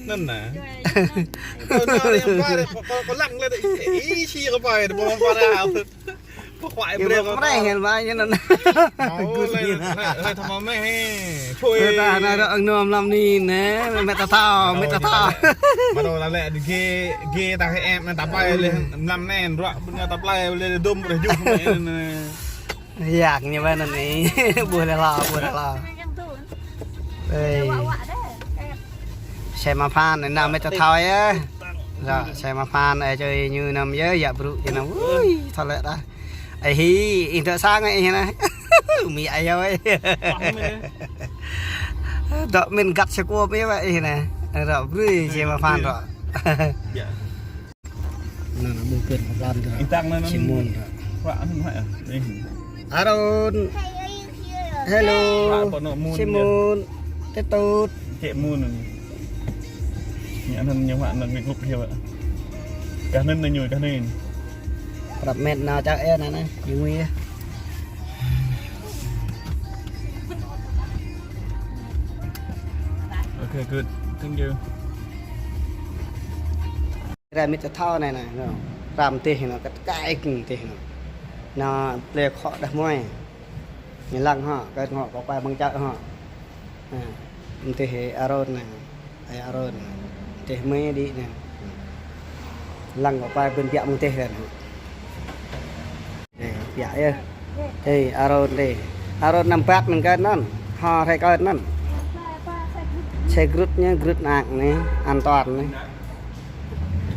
นั่นน่ะก็ลั่งเลยอีชี้เข้าไปแต่พอได้เอาพอควายไม่ได้ก็ไม่เห็นว่าอย่างนั้นเอาเลยทำไมไม่ให้ช่วยตาหน้าเรานอมลำนี้นะไม่ตาเท่าไม่ตาเท่ามาโดนแล้วแหละเกตาให้แอมมันตาไปเลยลำแน่นด้วยมันตาไปเลยดมเลยยุ่งเลยอยากnhư vậy này buồn là xe mà phan này nào mới cho thôi á rồi xe mà phan này chơi như nằm với dạ bự thì nào ui thật lệ đó ấy hi in thợ sang ấy này mì ai ơi đó mình gặt xe cua mấy vậy này rồi bự xe mà phan rồi nó buồn cười mà làm rồi chỉ muốn Aaron, hello, Simon, Tết tốt, hệ môn rồi, nhẹ hơn nhiều bạn là việc lục nhiều ạ, cả nên là nhiều cả nên, tập mệt nào chắc em này, nhiều nguy, okay good, thank you, ra mít thao này này, làm tiền nó cái cùng tiền nó lệ khó đâm môi nhìn lăng họ cái họ có quay bằng chợ họ thì Aaron này Aaron thì mấy đi nè lăng có quay bên chợ một tê gần để giải thì Aaron nằm phát mình cái nó họ thay coi nó xe group nhá group nặng này an toàn này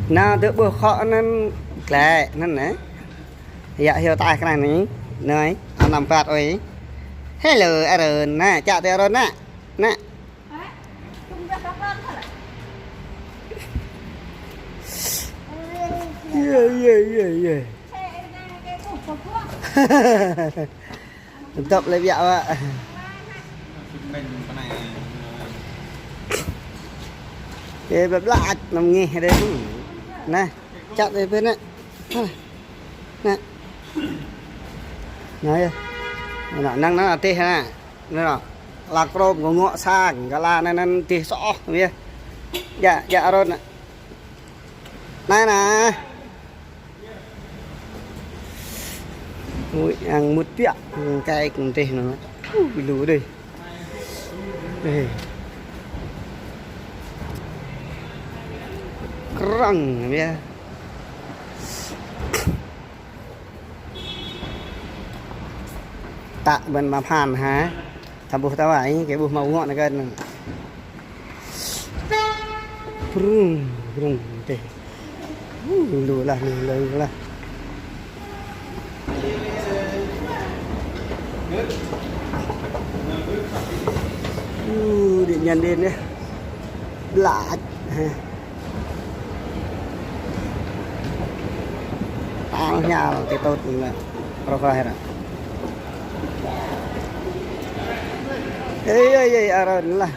nó đỡ bữa khó nên lẹ nên đấy dạ hiểu tại cái này này anh làm phạt rồi hello Aaron nè chào tụi Aaron nè nè tập lấy dạo ạ để bật lại nằm nghe đây nè chào tụi bên nè nè này năng nó là tê ha nó là crom của ngọ sang cái là nên tê rõ biết dạ rồi nè này nè ăn một tiệm cái cùng tê nó bị lú đây răng biết tạ bên mà phàn hả thằng bố tao ấy cái bố màu ngọn này gần để lùi là điện nhân đến đấy lạ tao nhà cái tốt là profile rồi ê Aaron là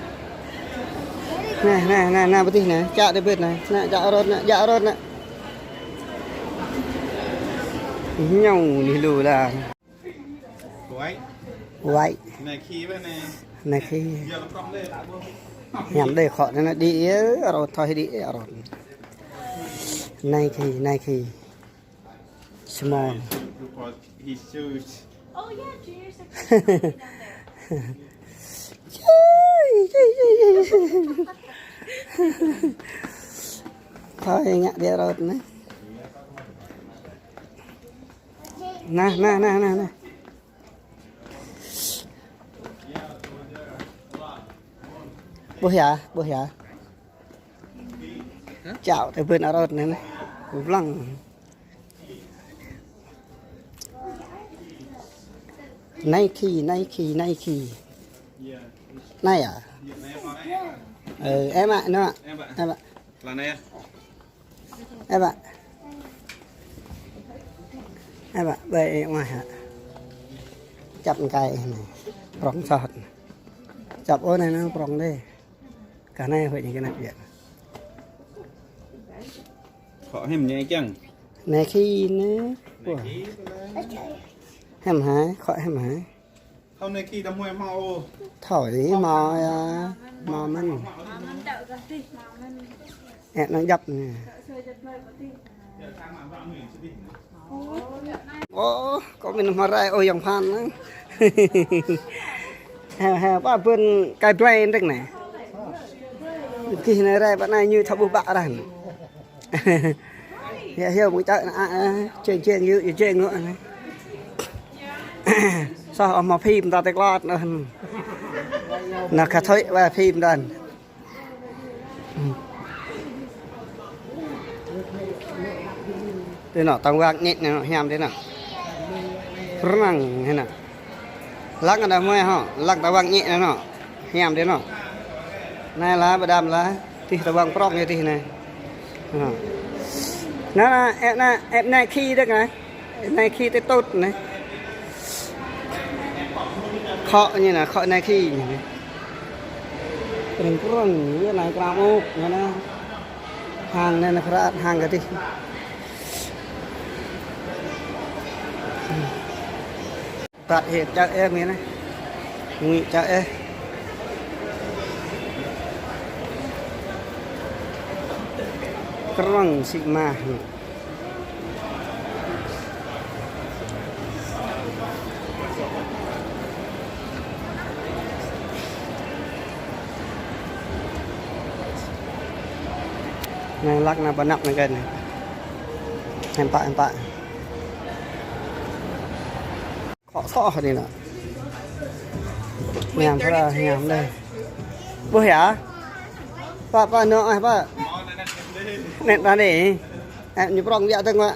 nè bữa nè chợ đây biết này nè chợ Aaron nè nhau đi lùi là quay này khi nhắm đây khỏi nó đi rồi thôi đi rồi này khi small thôi nhặt đi rồi nè bố hả chào thầy bên ở này lăng Nike này à em ạ nó ạ em ạ là này em ạ đây ngoài hả chặt cây này rong sọt chặt ô này nó rong đây cả này phải những cái này vậy họ hem nhẹ chăng này khi nữa hem hả khỏi hem hả hôm nay khi đâm hoa mau thổi đi mò mình nó dập nè ô có mình mà ra ôi dòng phan nữa hè ba vườn cài play đấy này khi này ra bạn này như thằng bố bạ này hiểu một trận trên trên như trên nữa này sao mà phim ta tay lót nữa là cả thôi và phim đàn đây nó tăng vàng nhẹ này nó hèm thế nào răng thế nào lắc ở đây mới hả lắc tăng vàng nhẹ này nó hèm thế nào này lá bà đam lá thì tăng vàng prong như thế này nó là em này khi đấy này này khi tới tốt này khó như là khó này khi đừng có rừng như này cam ốc nó hàng này là phải hàng cái gìตัดเหตุจากเอ็มนี่นะงุยจากเอกรังสิมาน่ารักน่าประนับเหมือนกันแฮมปะแฮมปะkhó này nè nhảm thôi là nhảm đây bố hả ba nữa ba nè ta để em như prong dạ thôi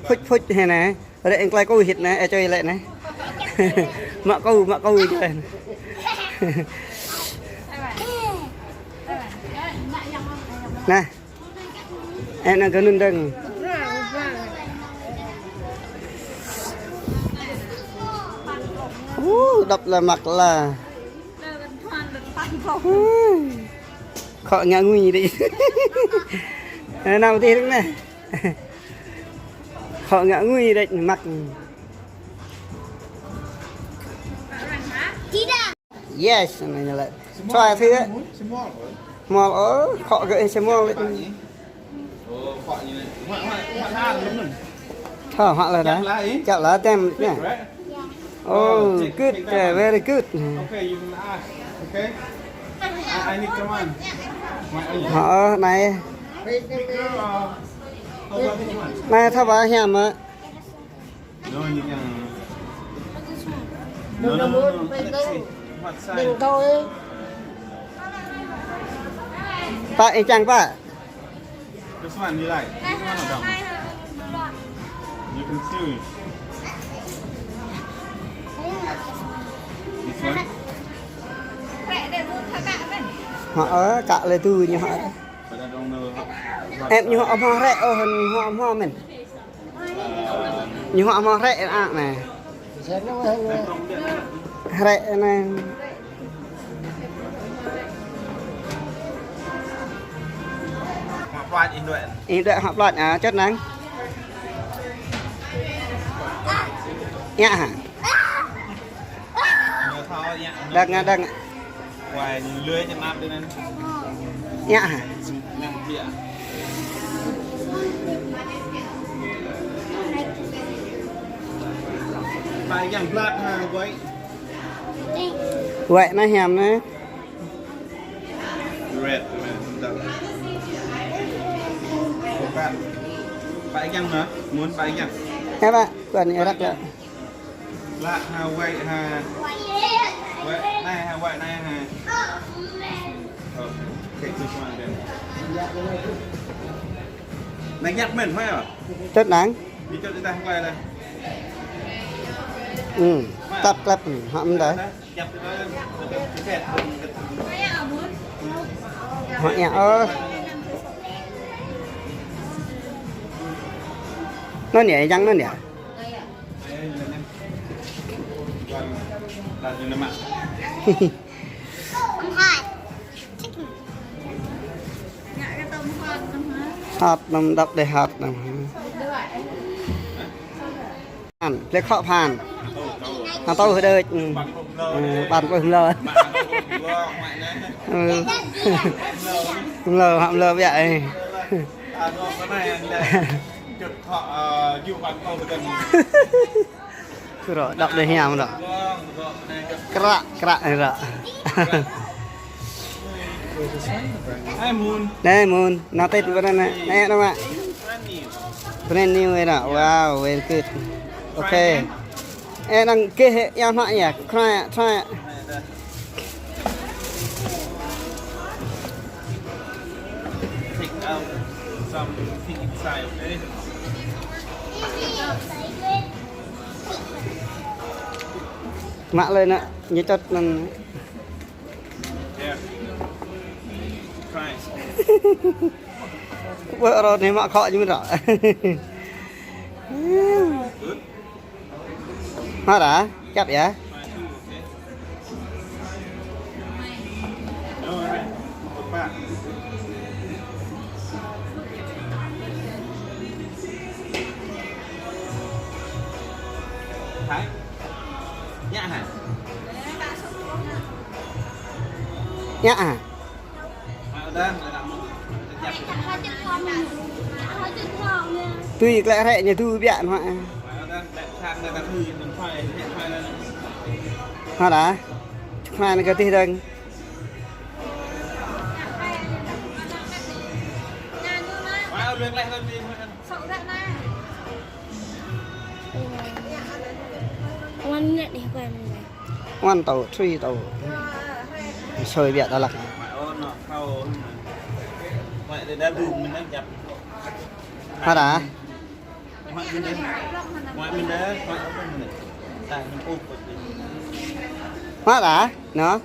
phút phút này nè ở đây anh quay câu hít này chơi lại này mạ câu chơi nè em đang cần đừng đập là mặt là khó ngã nguy đi nào thì đúng này khó ngã nguy đấy mặt yes này là try thứ đấy mò ở khó gợi xem mò đấy thở họ là đấy chạo lá tem nhỉ. Oh, good, very good. Okay, you can ask. Okay. I need come on. Này. Này thao vào hẻm á. No, you can. No. What size? Ba anh chàng ba. This one you like? This one or down? You can see. Họ ở cạ lời tư như họ em như họ hoa rẹ hơn họ hoa mình như họ hoa rẹ này rẹ này in đoạn học loạt à chất nắng nhá hả đang ngoài lưới cho nam bên nhá hả bài dạng plat ha vậy nó hèm đấy red bài dạng hả muốn bài dạng các bạn còn nhiều đặc nữa lạ ha quay ha này ha quay này ha này nhặt mình phải không chất nắng đi cho chúng ta quay đây tập hậm đấy họ nhẹ nó nhẹ răng nó nhẹ là như mà hạt nằm đập để hạt nằm hàn lấy khó hàn hàn tôi hơi đời bàn của hùng lơ Không lờ hạm lờ vậy. À rồi cái này là chụp họ du học câu gần. Rồi đọc để hẻm rồi. Krak này rồi. Hai moon. Đây moon, nó tên bên đây này, nè đâu ạ. Brand new này đó, wow, very good. Okay. Em đang kê hệ em lại nhỉ, try. Take out something inside, okay? Mạ lên ạ, như chất lần. Yeah. Try. Vợ rồi này mạ khó chứ mới rõ. Good. Nó đã, chấp vậy? Try two, okay? No, alright. Look back. Thái. Nhã hả? Nhã à? Ở đây là làm Tuy lại hệ nhà thu biện họa. ở đây đại sang người ta thư mình phải hiện phải là Nó đã, chúc hai nó cơ tí đơn. vào lên lại hơn đi. Ngoan tàu, truy tàu. Sôi biện đó là. Ngoại ô nó khâu ngoại để đã đủ mình đang nhập. Nó đã. Ngoại bên đây. Ngoại bên đấy, ngoại ở bên này. Tại mình ôm của mình. Nó đã, nó.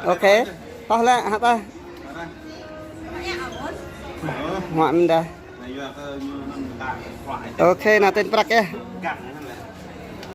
Ok. To lên, hả ta? Ngoại mình đây. Này giờ như nó tạm thoại. Ok, nào tên Prak kia. Cặn